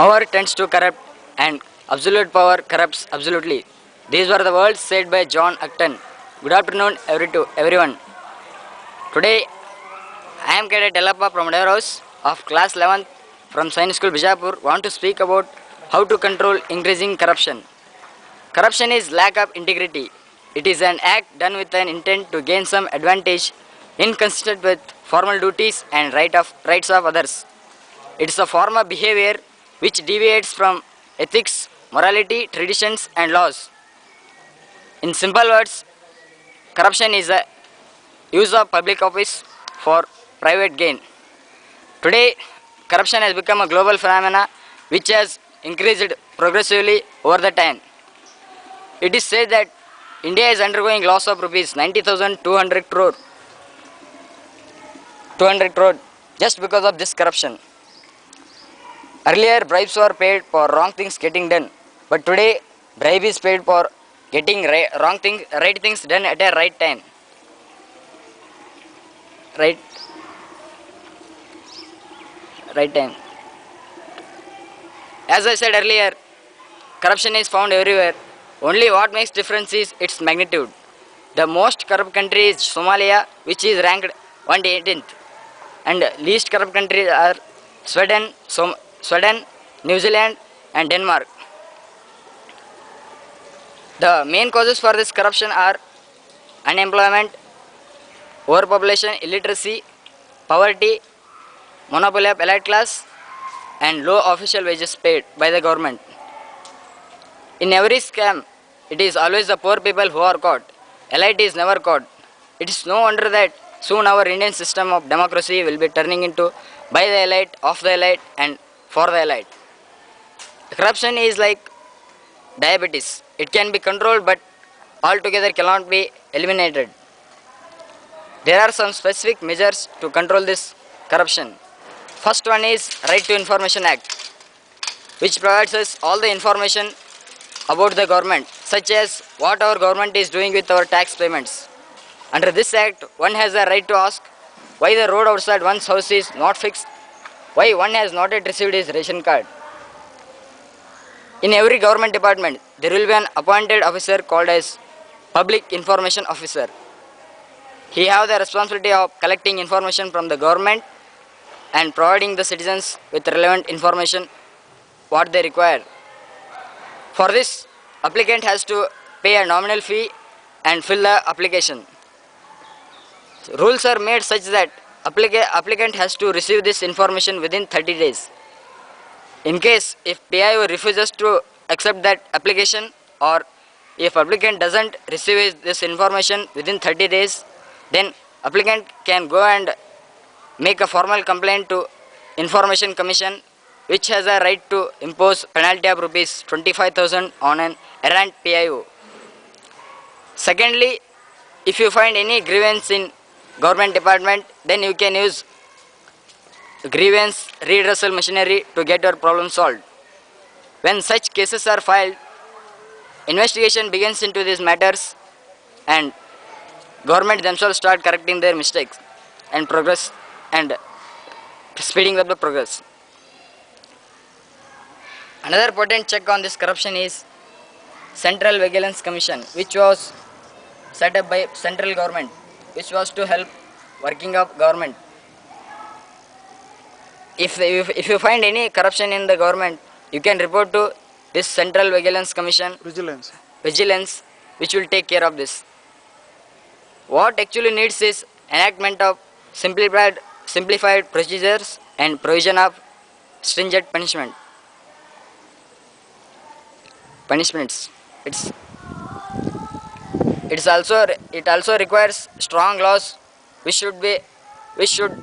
Power tends to corrupt and absolute power corrupts absolutely. These were the words said by John Acton. Good afternoon everyone. Today I am Cadet Yallappa from House of class 11th from Sainik School Bijapur want to speak about how to control increasing corruption. Corruption is lack of integrity. It is an act done with an intent to gain some advantage inconsistent with formal duties and rights of others. It is a form of behavior which deviates from ethics, morality, traditions and laws. In simple words, corruption is a use of public office for private gain. Today, corruption has become a global phenomenon which has increased progressively over the time. It is said that India is undergoing loss of rupees 90,200 crore just because of this corruption. Earlier, bribes were paid for wrong things getting done, but today, bribe is paid for getting right things done at a right time. Right time. As I said earlier, corruption is found everywhere. Only what makes difference is its magnitude. The most corrupt country is Somalia, which is ranked 118th, and least corrupt countries are Sweden, New Zealand, and Denmark. The main causes for this corruption are unemployment, overpopulation, illiteracy, poverty, monopoly of elite class, and low official wages paid by the government. In every scam, it is always the poor people who are caught. Elite is never caught. It is no wonder that soon our Indian system of democracy will be turning into by the elite, of the elite, and for the elite. Corruption is like diabetes. It can be controlled but altogether cannot be eliminated. There are some specific measures to control this corruption. First one is Right to Information Act, which provides us all the information about the government, such as what our government is doing with our tax payments. Under this act, one has the right to ask why the road outside one's house is not fixed, why one has not yet received his ration card. In every government department, there will be an appointed officer called as Public Information Officer. He has the responsibility of collecting information from the government and providing the citizens with relevant information what they require. For this, applicant has to pay a nominal fee and fill the application. Rules are made such that applicant has to receive this information within 30 days. In case if PIO refuses to accept that application, or if applicant doesn't receive this information within 30 days, then applicant can go and make a formal complaint to Information Commission, which has a right to impose penalty of rupees 25,000 on an errant PIO. Secondly, if you find any grievance in government department, then you can use grievance redressal machinery to get your problem solved. When such cases are filed, investigation begins into these matters and government themselves start correcting their mistakes and progress and speeding up the progress. Another potent check on this corruption is Central Vigilance Commission, which was set up by central government, which was to help working of government. If you find any corruption in the government, you can report to this Central Vigilance Commission, Vigilance, which will take care of this. What actually needs is enactment of simplified procedures and provision of stringent punishments. It also requires strong laws which should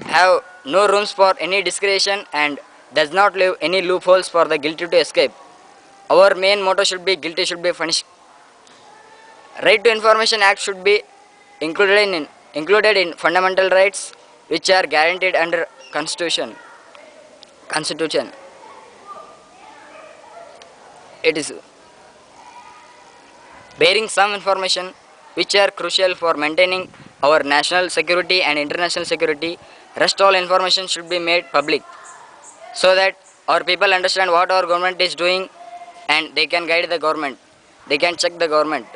have no rooms for any discretion and does not leave any loopholes for the guilty to escape. Our main motto should be guilty should be punished. Right to Information Act should be included in fundamental rights which are guaranteed under Constitution. It is bearing some information which are crucial for maintaining our national security and international security. Rest all information should be made public so that Our people understand what our government is doing and they can guide the government. They can check the government.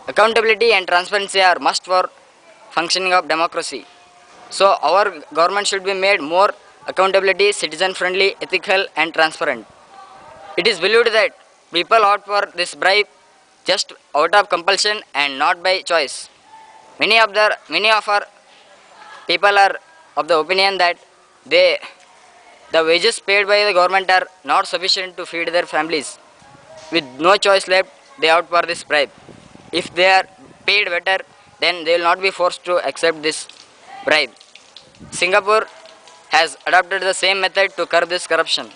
Accountability and transparency are must for functioning of democracy. So our government should be made more accountability, citizen friendly, ethical and transparent. It is believed that people opt for this bribe just out of compulsion and not by choice. Many of our people are of the opinion that they the wages paid by the government are not sufficient to feed their families. With no choice left, they opt for this bribe. If they are paid better, then they will not be forced to accept this bribe. Singapore has adopted the same method to curb this corruption.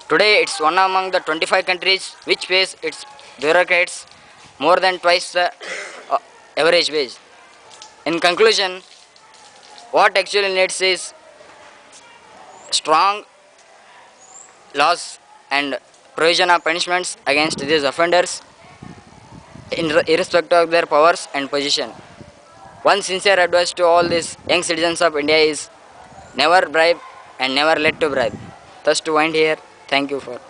Today, it's one among the 25 countries which pays its bureaucrats more than twice the uh, average wage. In conclusion, what actually needs is strong laws and provision of punishments against these offenders irrespective of their powers and position. One sincere advice to all these young citizens of India is never bribe and never let to bribe. Thus to wind here, thank you for